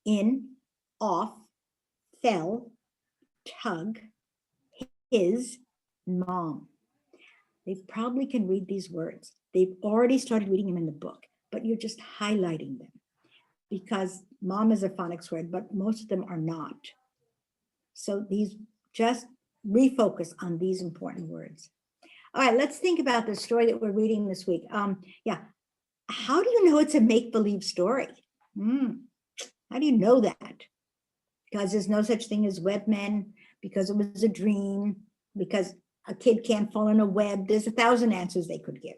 in, off, fell, tug, his, mom. They probably can read these words. They've already started reading them in the book, but you're just highlighting them because mom is a phonics word, but most of them are not. So these, just refocus on these important words. All right, let's think about the story that we're reading this week. Yeah, how do you know it's a make-believe story? How do you know that? Because there's no such thing as webmen, because it was a dream, because a kid can't fall in a web. There's 1,000 answers they could give.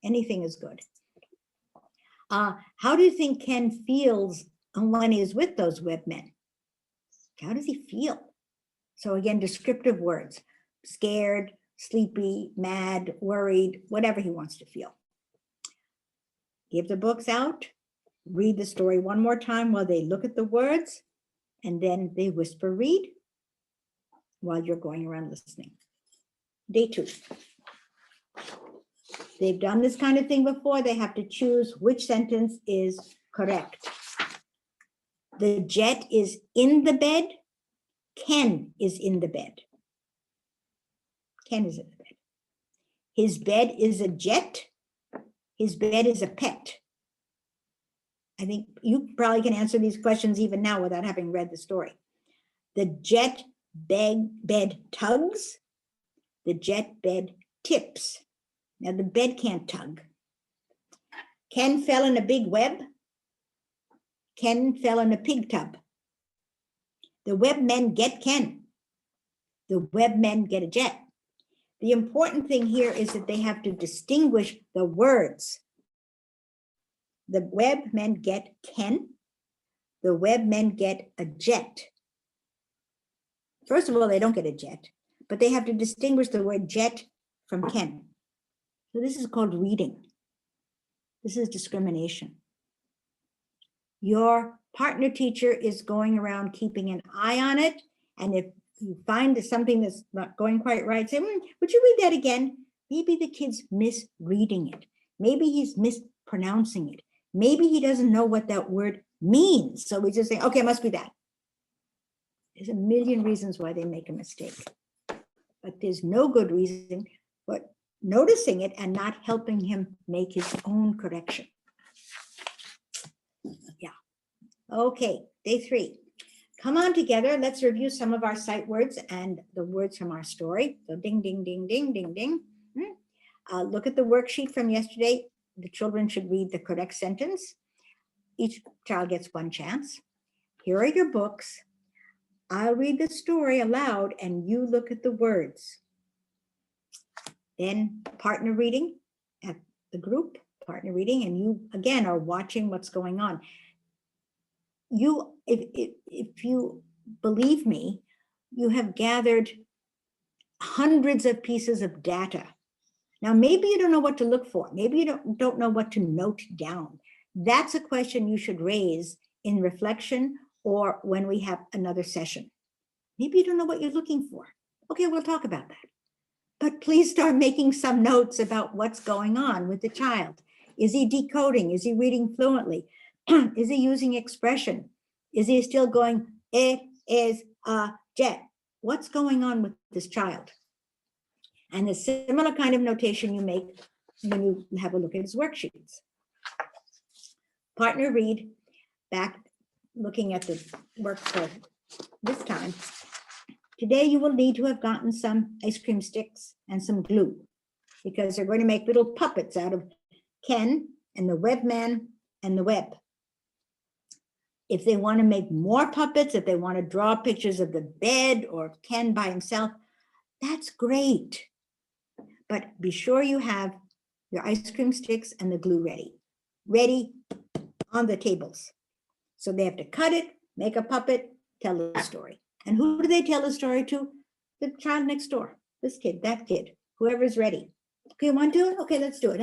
Anything is good. How do you think Ken feels when he's with those webmen? How does he feel? So again, descriptive words: scared, sleepy, mad, worried, whatever he wants to feel. Give the books out, read the story one more time while they look at the words, and then they whisper read while you're going around listening. Day 2. They've done this kind of thing before. They have to choose which sentence is correct. The jet is in the bed. Ken is in the bed. Ken is in the bed. His bed is a jet. His bed is a pet. I think you probably can answer these questions even now without having read the story. The jet bed tugs. The jet bed tips. Now the bed can't tug. Ken fell in a big web. Ken fell in a pig tub. The web men get Ken. The web men get a jet. The important thing here is that they have to distinguish the words. The web men get Ken. The web men get a jet. First of all, they don't get a jet, but they have to distinguish the word jet from Ken. So this is called reading. This is discrimination. Your partner teacher is going around keeping an eye on it. And if you find something that's not going quite right, say, would you read that again? Maybe the kid's misreading it. Maybe he's mispronouncing it. Maybe he doesn't know what that word means. So we just say, okay, it must be that. There's a million reasons why they make a mistake, but there's no good reason but noticing it and not helping him make his own correction. Yeah. Okay, day 3. Come on together. Let's review some of our sight words and the words from our story. So ding, ding, ding, ding, ding, ding. Look at the worksheet from yesterday. The children should read the correct sentence. Each child gets 1 chance. Here are your books. I'll read the story aloud and you look at the words. Then partner reading at the group, partner reading, and you again are watching what's going on. If you believe me, you have gathered hundreds of pieces of data. Now, maybe you don't know what to look for. Maybe you don't know what to note down. That's a question you should raise in reflection or when we have another session. Maybe you don't know what you're looking for. Okay, we'll talk about that. But please start making some notes about what's going on with the child. Is he decoding? Is he reading fluently? Is he using expression? Is he still going, it is a jet? What's going on with this child? And a similar kind of notation you make when you have a look at his worksheets. Partner read, back looking at the work for this time. Today you will need to have gotten some ice cream sticks and some glue because they're going to make little puppets out of Ken and the web man and the web. If they want to make more puppets, if they want to draw pictures of the bed or Ken by himself, that's great. But be sure you have your ice cream sticks and the glue ready on the tables. So they have to cut it, make a puppet, tell the story. And who do they tell the story to? The child next door, this kid, that kid, whoever's ready. Okay, want to do it? Okay, let's do it.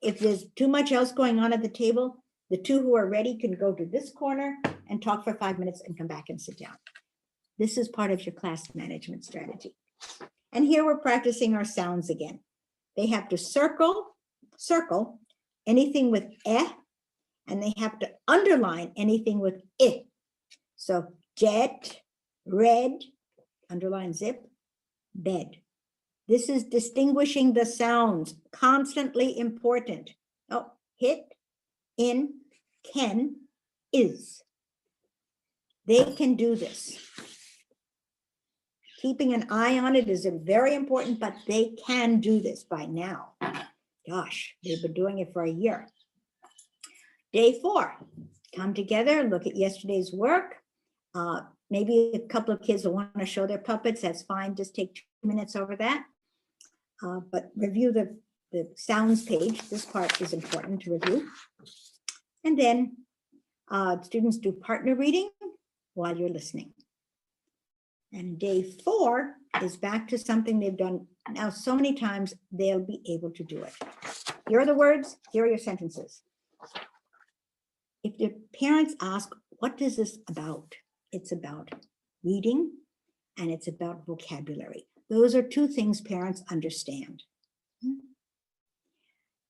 If there's too much else going on at the table, the 2 who are ready can go to this corner and talk for 5 minutes and come back and sit down. This is part of your class management strategy. And here we're practicing our sounds again. They have to circle anything with eh and they have to underline anything with I. So jet, red, underline zip, bed. This is distinguishing the sounds, constantly important. Oh, hit, in, can, is. They can do this. Keeping an eye on it is very important, but they can do this by now. Gosh, they've been doing it for a year. Day 4, come together, look at yesterday's work. Maybe a couple of kids will want to show their puppets. That's fine. Just take 2 minutes over that. But review the sounds page. This part is important to review. And then students do partner reading while you're listening. And day 4 is back to something they've done now so many times, they'll be able to do it. Here are the words, here are your sentences. If the parents ask, what is this about? It's about reading and it's about vocabulary. Those are 2 things parents understand.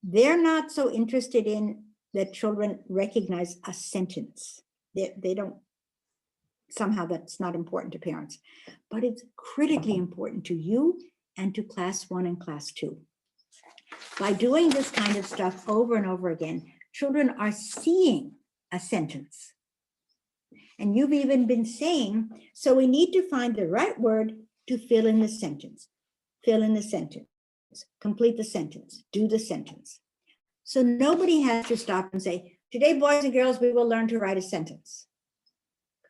They're not so interested in that children recognize a sentence. They don't, somehow that's not important to parents, but it's critically important to you and to class 1 and class 2. By doing this kind of stuff over and over again, children are seeing a sentence. And you've even been saying, so we need to find the right word to fill in the sentence. Fill in the sentence, complete the sentence, do the sentence. So nobody has to stop and say, today, boys and girls, we will learn to write a sentence.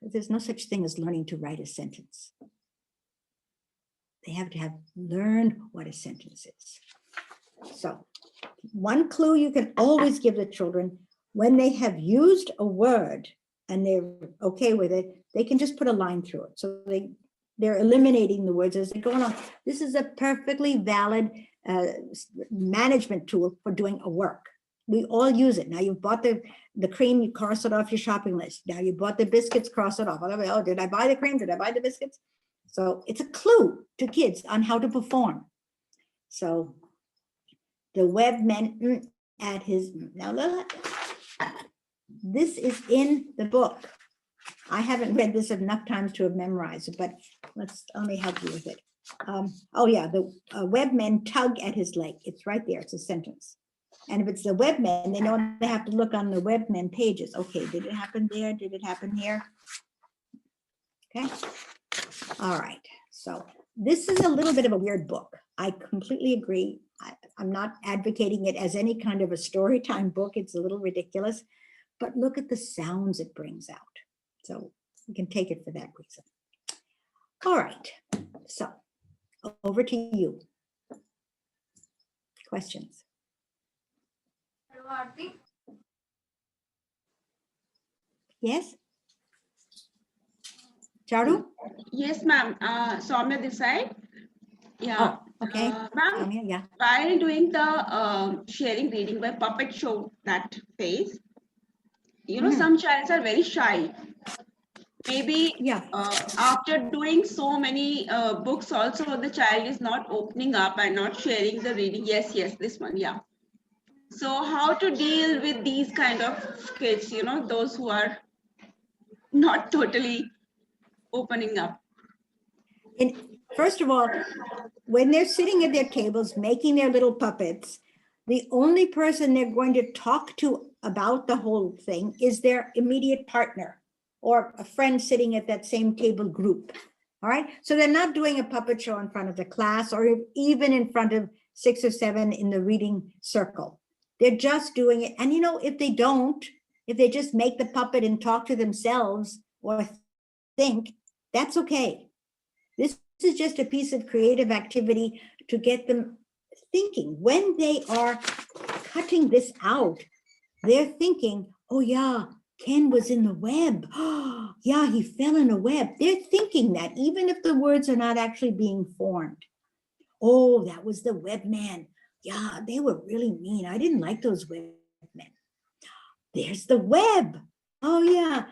There's no such thing as learning to write a sentence. They have to have learned what a sentence is. So one clue you can always give the children, when they have used a word and they're okay with it, they can just put a line through it. So they're eliminating the words as they go along. This is a perfectly valid management tool for doing a work. We all use it. Now you've bought the cream, you cross it off your shopping list. Now you bought the biscuits, cross it off. Oh, did I buy the cream? Did I buy the biscuits? So it's a clue to kids on how to perform. So the webman at his, now look, this is in the book. I haven't read this enough times to have memorized it, but let me help you with it. Oh yeah, the webmen tug at his leg. It's right there, it's a sentence. And if it's the webmen, they know they have to look on the webmen pages. Okay, did it happen there? Did it happen here? Okay, all right. So this is a little bit of a weird book. I completely agree. I'm not advocating it as any kind of a story time book. It's a little ridiculous, but look at the sounds it brings out. So you can take it for that reason. All right, so over to you. Questions? Yes? Charu? Yes, ma'am. Soumya this side. Yeah. Oh, okay. Ma'am, Yeah. while doing the sharing reading by puppet show that phase, you know, some childs are very shy. Maybe Yeah. After doing so many books also, the child is not opening up and not sharing the reading. Yes, this one, yeah. So how to deal with these kind of kids, you know, those who are not totally opening up? And first of all, when they're sitting at their tables making their little puppets, the only person they're going to talk to about the whole thing is their immediate partner or a friend sitting at that same table group. All right. So they're not doing a puppet show in front of the class or even in front of 6 or 7 in the reading circle. They're just doing it. And you know, if they just make the puppet and talk to themselves or think, that's okay. This is just a piece of creative activity to get them thinking. When they are cutting this out, they're thinking, oh yeah, Ken was in the web. Oh, yeah, he fell in a web. They're thinking that even if the words are not actually being formed. Oh, that was the web man. Yeah, they were really mean. I didn't like those web men. There's the web. Oh yeah.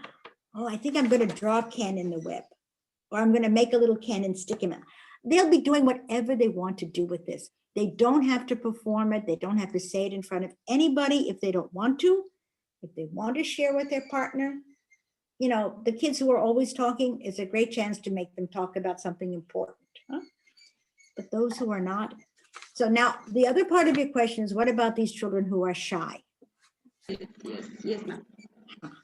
Oh, I think I'm going to draw Ken in the web. Or I'm going to make a little Ken and stick him in. They'll be doing whatever they want to do with this. They don't have to perform it. They don't have to say it in front of anybody if they don't want to. If they want to share with their partner, you know, the kids who are always talking, is a great chance to make them talk about something important. Huh? But those who are not. So now the other part of your question is, what about these children who are shy? Yes, ma'am.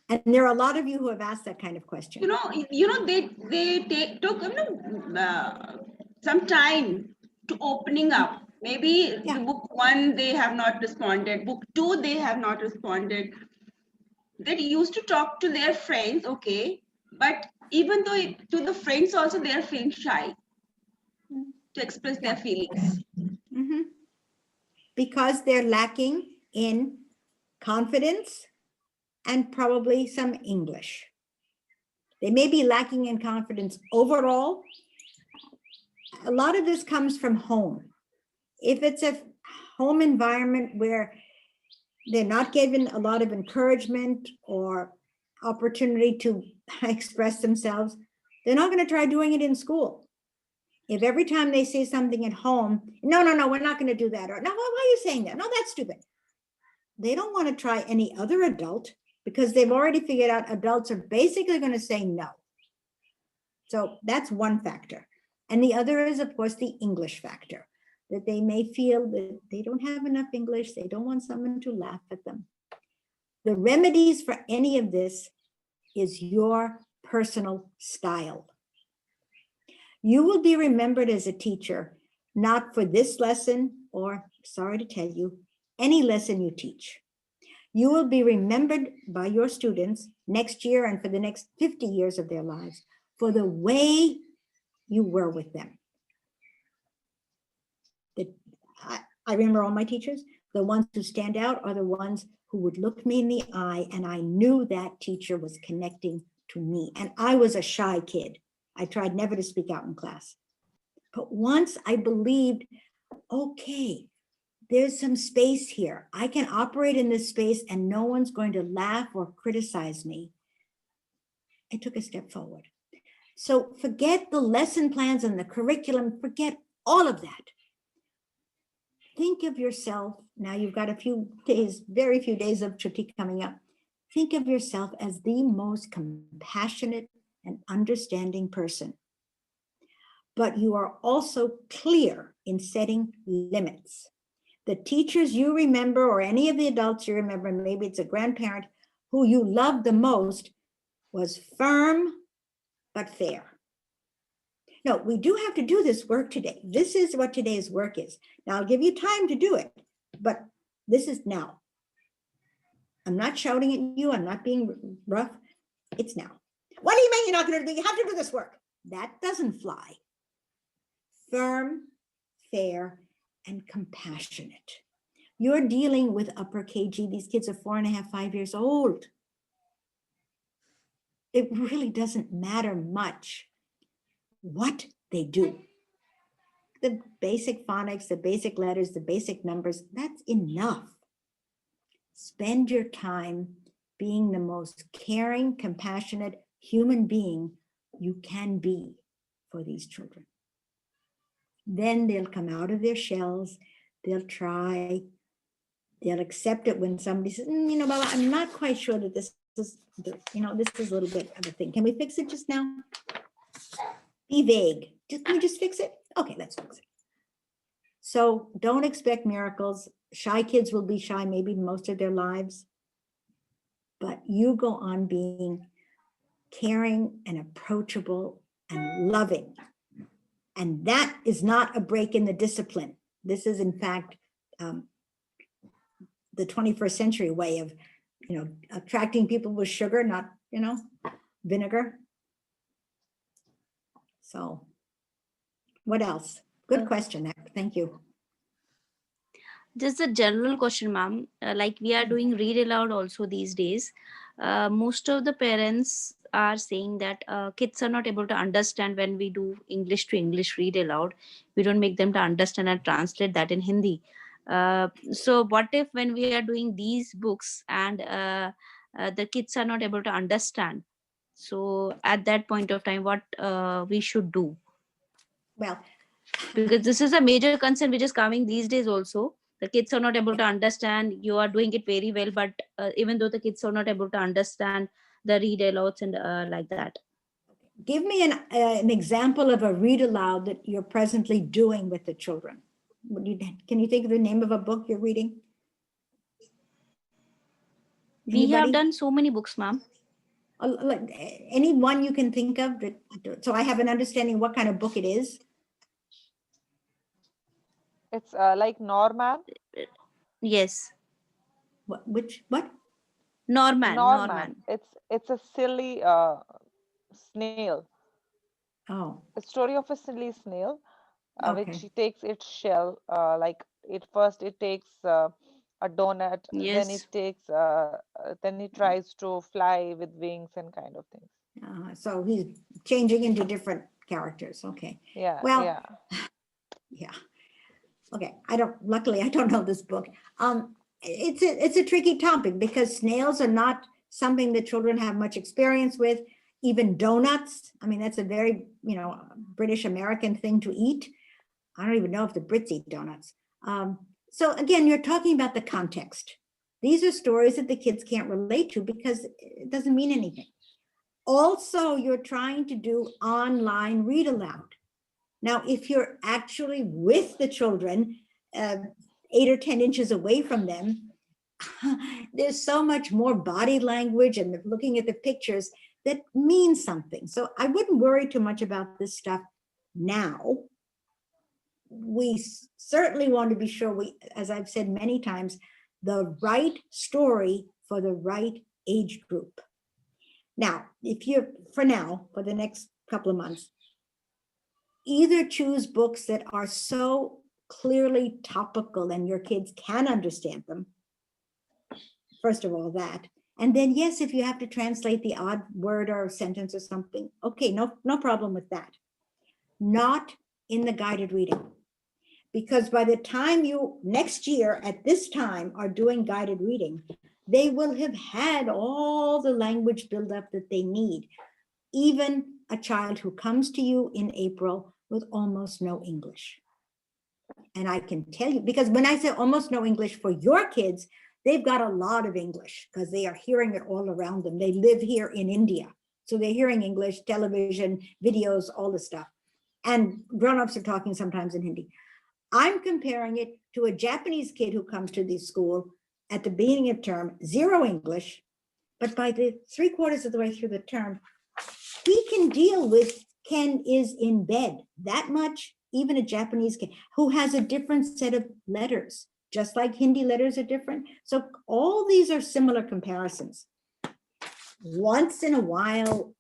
And there are a lot of you who have asked that kind of question. They took some time to opening up. Maybe Yeah. the book 1 they have not responded. Book 2 they have not responded. They used to talk to their friends, okay, but even though to the friends also they are feeling shy to express their feelings. Mhm. Because they're lacking in confidence and probably some English. They may be lacking in confidence overall. A lot of this comes from home. If it's a home environment where they're not given a lot of encouragement or opportunity to express themselves, they're not going to try doing it in school. If every time they say something at home, no, we're not going to do that. Or no, why are you saying that? No, that's stupid. They don't want to try any other adult because they've already figured out adults are basically going to say no. So that's one factor. And the other is, of course, the English factor, that they may feel that they don't have enough English. They don't want someone to laugh at them. The remedies for any of this is your personal style. You will be remembered as a teacher, not for this lesson or, sorry to tell you, any lesson you teach. You will be remembered by your students next year and for the next 50 years of their lives for the way you were with them. I remember all my teachers. The ones who stand out are the ones who would look me in the eye, and I knew that teacher was connecting to me. And I was a shy kid. I tried never to speak out in class. But once I believed, okay, there's some space here. I can operate in this space and no one's going to laugh or criticize me. I took a step forward. So forget the lesson plans and the curriculum, forget all of that. Think of yourself, now you've got a few days, very few days of Chutti coming up. Think of yourself as the most compassionate and understanding person. But you are also clear in setting limits. The teachers you remember, or any of the adults you remember, maybe it's a grandparent who you loved the most, was firm but fair. No, we do have to do this work today. This is what today's work is. Now I'll give you time to do it, but this is now. I'm not shouting at you. I'm not being rough. It's now. What do you mean you're not going to do? You have to do this work. That doesn't fly. Firm, fair, and compassionate. You're dealing with upper KG. These kids are 4.5, 5 years old. It really doesn't matter much what they do. The basic phonics, the basic letters, the basic numbers, that's enough. Spend your time being the most caring, compassionate human being you can be for these children. Then they'll come out of their shells, they'll try, they'll accept it when somebody says, you know, Baba, I'm not quite sure that this is, you know, this is a little bit of a thing. Can we fix it just now? Be vague. Can we just fix it? Okay, let's fix it. So don't expect miracles. Shy kids will be shy maybe most of their lives. But you go on being caring and approachable and loving. And that is not a break in the discipline. This is, in fact, the 21st century way of, you know, attracting people with sugar, not, you know, vinegar. So what else? Good question. Thank you. Just a general question, ma'am. Like we are doing read aloud also these days. Most of the parents are saying that kids are not able to understand when we do English to English read aloud. We don't make them to understand and translate that in Hindi. So what if when we are doing these books and the kids are not able to understand? So at that point of time, what we should do? Well, because this is a major concern which is coming these days also. The kids are not able to understand. You are doing it very well, but even though the kids are not able to understand the read alouds and like that. Give me an example of a read aloud that you're presently doing with the children. Can you think of the name of a book you're reading? We have Anybody? done so many books, ma'am. Any one you can think of so I have an understanding what kind of book it is. It's like Norman. Yes. What? Norman. Norman. Norman. It's a silly snail. Oh, A story of a silly snail, which okay. he takes its shell. Like it first, it takes a donut. Then Yes. it takes. Then he tries to fly with wings and kind of things. So he's changing into different characters. Okay. Yeah, Well, yeah. yeah. Okay. Luckily, I don't know this book. It's a tricky topic because snails are not something that children have much experience with. Even donuts. I mean, that's a very, British American thing to eat. I don't even know if the Brits eat donuts. So again, you're talking about the context. These are stories that the kids can't relate to because it doesn't mean anything. Also, you're trying to do online read aloud. Now, if you're actually with the children, 8 or 10 inches away from them, there's so much more body language and looking at the pictures that means something. So I wouldn't worry too much about this stuff now. We certainly want to be sure as I've said many times, the right story for the right age group. Now, for the next couple of months, either choose books that are so clearly topical and your kids can understand them. First of all, that. And then, yes, if you have to translate the odd word or sentence or something, okay, no problem with that. Not in the guided reading. Because by the time you next year at this time are doing guided reading, they will have had all the language buildup that they need. Even a child who comes to you in April with almost no English. And I can tell you, because when I say almost no English for your kids, they've got a lot of English because they are hearing it all around them. They live here in India. So they're hearing English, television, videos, all the stuff. And grown-ups are talking sometimes in Hindi. I'm comparing it to a Japanese kid who comes to the school at the beginning of term, zero English, but by the 3/4 of the way through the term, he can deal with Ken is in bed that much, even a Japanese kid who has a different set of letters, just like Hindi letters are different. So all these are similar comparisons. Once in a while,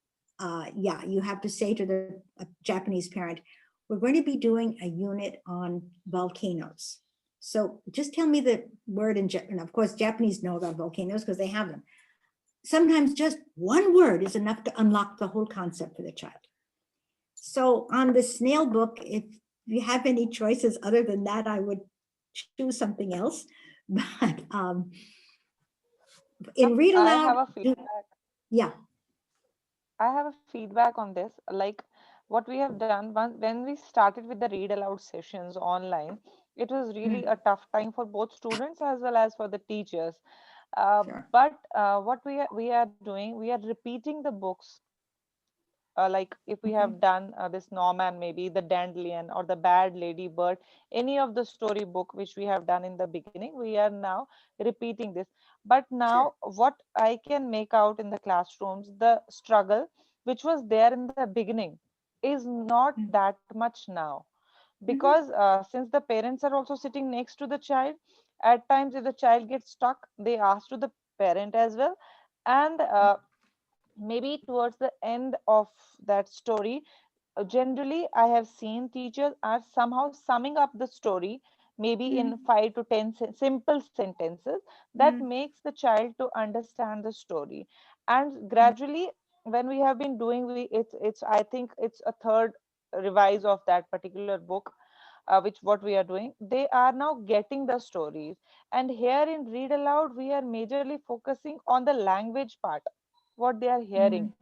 you have to say to the Japanese parent, we're going to be doing a unit on volcanoes. So just tell me the word in Japanese. Of course, Japanese know about volcanoes because they have them. Sometimes just one word is enough to unlock the whole concept for the child. So on the snail book, if you have any choices other than that, I would choose something else. But in read I have aloud, a feedback. yeah. I have a feedback on this. Like what we have done when we started with the read aloud sessions online, it was really Mm, a tough time for both students as well as for the teachers. sure. But what we are doing, we are repeating the books, like if we Okay. have done this Norman, maybe the Dandelion or the Bad Lady Bird, any of the storybook which we have done in the beginning, we are now repeating this. But Sure. now what I can make out in the classrooms, the struggle which was there in the beginning is not Mm, that much now, mhm, because since the parents are also sitting next to the child, at times if the child gets stuck, they ask to the parent as well. And maybe towards the end of that story, generally I have seen teachers are somehow summing up the story, maybe in mm, 5 to 10 simple sentences that mm, makes the child to understand the story. And mm, gradually, when we have been doing, it's I think it's a third revise of that particular book, which what we are doing, they are now getting the stories. And here in read aloud, we are majorly focusing on the language part, what they are hearing. mm.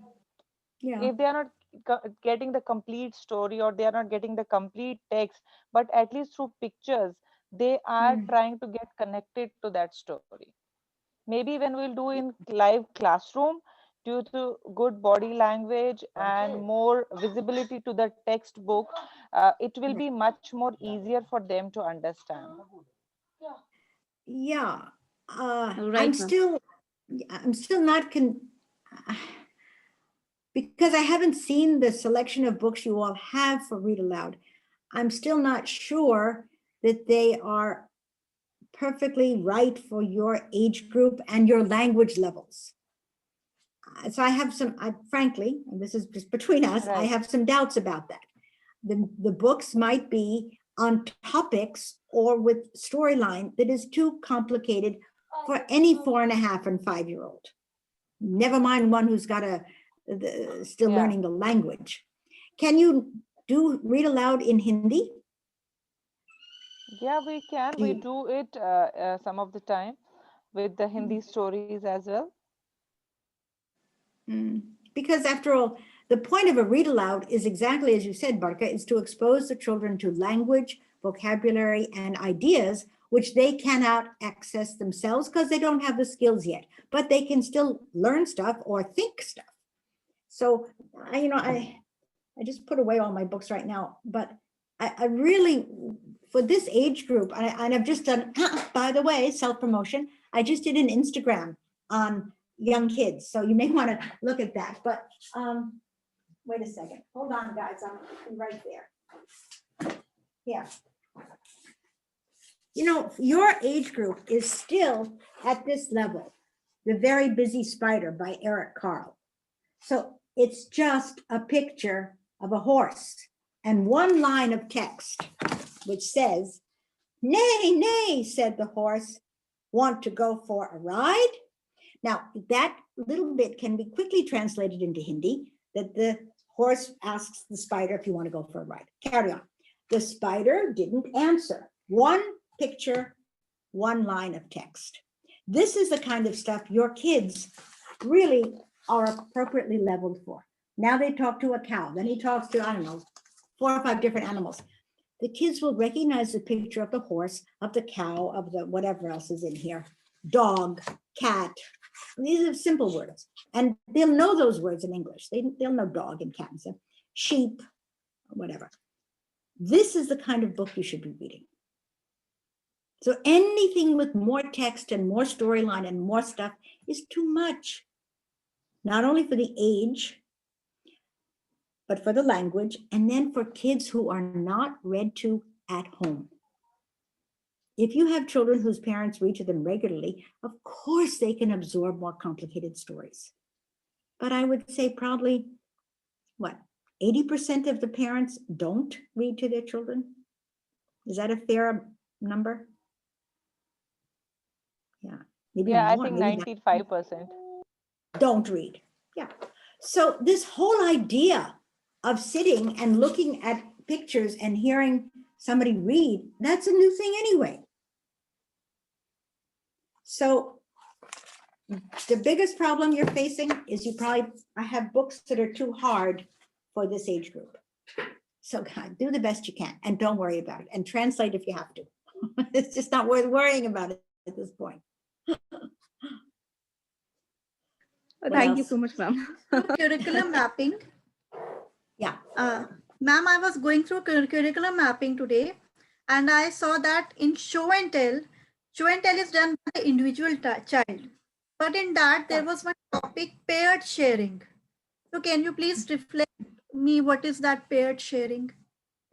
Yeah. If they are not getting the complete story, or they are not getting the complete text, but at least through pictures, they are Mm. trying to get connected to that story. Maybe when we'll do in live classroom, due to good body language and more visibility to the textbook, it will be much more easier for them to understand. Yeah, Right, ma'am. I'm still not because I haven't seen the selection of books you all have for read aloud. I'm still not sure that they are perfectly right for your age group and your language levels. So I have some, frankly, and this is just between us, I Right. have some doubts about that. The books might be on topics or with storyline that is too complicated for any 4.5 and 5-year-old. Never mind one who's got still Yeah. learning the language. Can you read aloud in Hindi? Yeah, we can. Do We you- do it some of the time with the Hindi stories as well. Because after all, the point of a read aloud is exactly as you said, Barka, is to expose the children to language, vocabulary, and ideas which they cannot access themselves because they don't have the skills yet, but they can still learn stuff or think stuff. So I just put away all my books right now, but I really, for this age group, and I've just done, by the way, self-promotion, I just did an Instagram on young kids, so you may want to look at that, but wait a second, hold on, guys, I'm right there. Yeah. Your age group is still at this level, The Very Busy Spider by Eric Carle. So it's just a picture of a horse and one line of text, which says, "Nay, nay," said the horse, "want to go for a ride?" Now, that little bit can be quickly translated into Hindi, that the horse asks the spider if you want to go for a ride. Carry on. The spider didn't answer. One picture, one line of text. This is the kind of stuff your kids really are appropriately leveled for. Now they talk to a cow, then he talks to, I don't know, 4 or 5 different animals. The kids will recognize the picture of the horse, of the cow, of the whatever else is in here, dog, cat. These are simple words. And they'll know those words in English. They'll know dog and cat and stuff, sheep, whatever. This is the kind of book you should be reading. So anything with more text and more storyline and more stuff is too much, not only for the age, but for the language, and then for kids who are not read to at home. If you have children whose parents read to them regularly, of course they can absorb more complicated stories. But I would say probably, 80% of the parents don't read to their children? Is that a fair number? Yeah, maybe Yeah, I more, think maybe 95%. don't read. Yeah. So this whole idea of sitting and looking at pictures and hearing somebody read, that's a new thing anyway. So the biggest problem you're facing is you probably have books that are too hard for this age group. So God, do the best you can and don't worry about it and translate if you have to. It's just not worth worrying about it at this point. What Thank you else? so much, ma'am. Curriculum mapping. Yeah. Ma'am, I was going through curriculum mapping today, and I saw that in show and tell is done by the individual child. But in that, there was one topic, paired sharing. So can you please reflect me what is that paired sharing?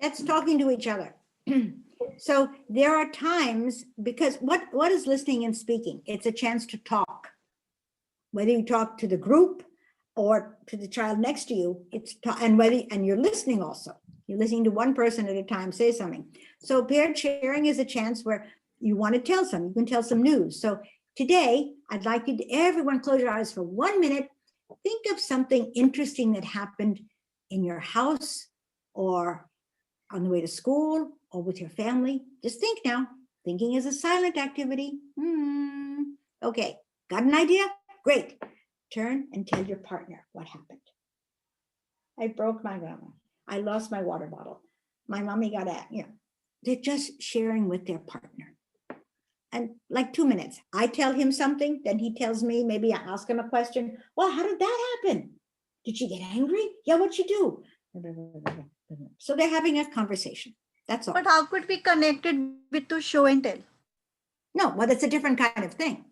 That's talking to each other. So there are times, because what is listening and speaking? It's a chance to talk. Whether you talk to the group or to the child next to you, and you're listening also. You're listening to one person at a time say something. So paired sharing is a chance where you want to tell some, you can tell some news. So today, I'd like you to, everyone close your eyes for 1 minute. Think of something interesting that happened in your house or on the way to school or with your family. Just think now. Thinking is a silent activity. Okay, got an idea? Great. Turn and tell your partner what happened. I broke my grandma. I lost my water bottle. My mommy got they're just sharing with their partner. And like 2 minutes, I tell him something, then he tells me, maybe I ask him a question. Well, how did that happen? Did she get angry? Yeah, what'd she do? So they're having a conversation. That's all. But how could we connect it with to show and tell? No, well, it's a different kind of thing.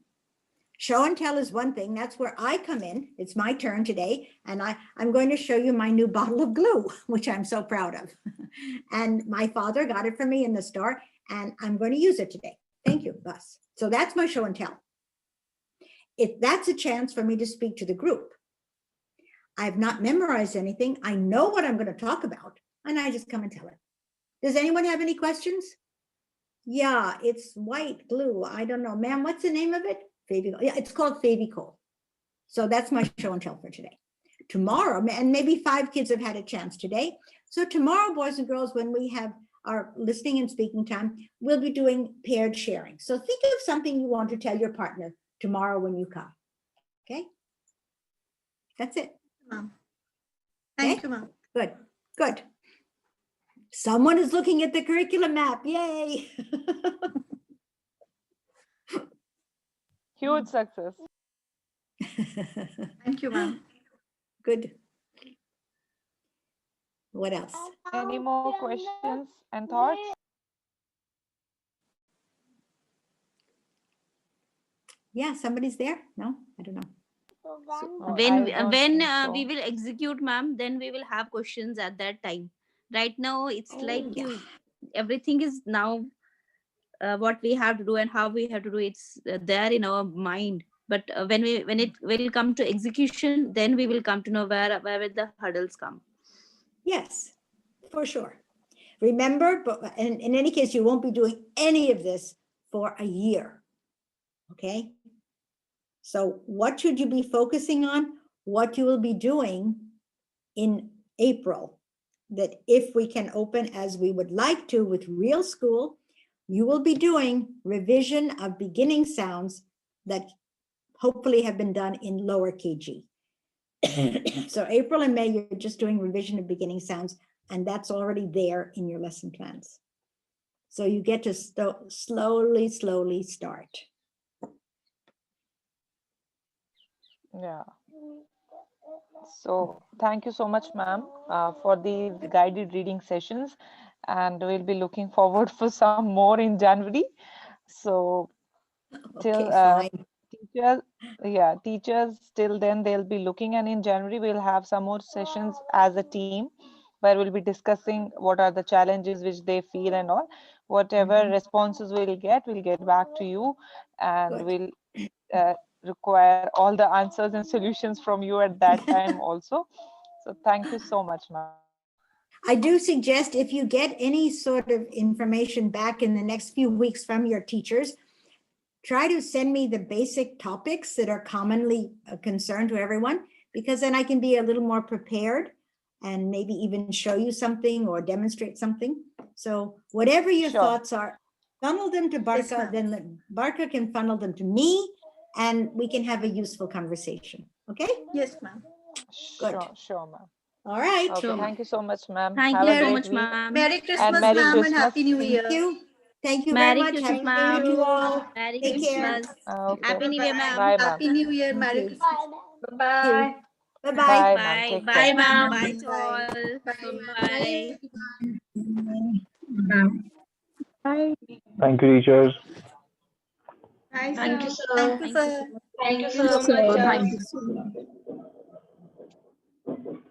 Show and tell is one thing. That's where I come in. It's my turn today. And I'm going to show you my new bottle of glue, which I'm so proud of. And my father got it for me in the store, and I'm going to use it today. Thank you, Bus. So that's my show and tell. If that's a chance for me to speak to the group. I've not memorized anything. I know what I'm going to talk about, and I just come and tell it. Does anyone have any questions? Yeah, it's white glue. I don't know. Ma'am, what's the name of it? Favicol. Yeah, it's called Favicol. So that's my show and tell for today. Tomorrow, and maybe 5 kids have had a chance today. So tomorrow, boys and girls, when we have our listening and speaking time, we'll be doing paired sharing. So think of something you want to tell your partner tomorrow when you come. Okay? That's it. Ma'am. Thank Okay? you, ma'am. Good, good. Someone is looking at the curriculum map. Yay. Huge success. Thank you, ma'am. Good. What else? Any more questions and thoughts? Yeah, somebody's there? No, I don't know. No, When I we- don't when think so. we will execute, ma'am, then we will have questions at that time. Right now, it's like yeah. everything is now what we have to do and how we have to do. It's there in our mind. But when it will come to execution, then we will come to know where the hurdles come. Yes, for sure. Remember, but in any case, you won't be doing any of this for a year. Okay? So what should you be focusing on? What you will be doing in April, that if we can open as we would like to with real school, you will be doing revision of beginning sounds that hopefully have been done in lower KG. So April and May, you're just doing revision of beginning sounds, and that's already there in your lesson plans. So you get to slowly start. Yeah. So thank you so much, ma'am, for the guided reading sessions, and we'll be looking forward for some more in January. So till Okay, fine. teachers till then they'll be looking, and in January we'll have some more sessions as a team where we'll be discussing what are the challenges which they feel and all. Whatever responses we'll get back to you, and Good. we'll require all the answers and solutions from you at that time also. So thank you so much, ma'am. I do suggest if you get any sort of information back in the next few weeks from your teachers, try to send me the basic topics that are commonly a concern to everyone, because then I can be a little more prepared and maybe even show you something or demonstrate something. So whatever your Sure. thoughts are, funnel them to Yes, Barka, ma'am. then Barka can funnel them to me, and we can have a useful conversation. Okay? Yes, ma'am. Good. Sure, ma'am. All right. Okay, Sure, thank you so much, ma'am. Thank Have you a so great much, week. ma'am. Merry Christmas, Merry ma'am, and Christmas. Happy New Thank Year. you. Thank you very Merry much. Christmas, Happy New Year to you all. Merry Take care. Christmas. Okay. Happy New Year, ma'am. Bye, ma'am. Happy New Year. Thank Merry you. Christmas. Thank you. Bye-bye. Bye, ma'am. Bye. Take Bye, care. ma'am. Bye. Bye to all. Bye. Bye. Thank you, teachers. Thank you, sir. Thank you, Thank you. sir. Thank you so much. Thank you so much.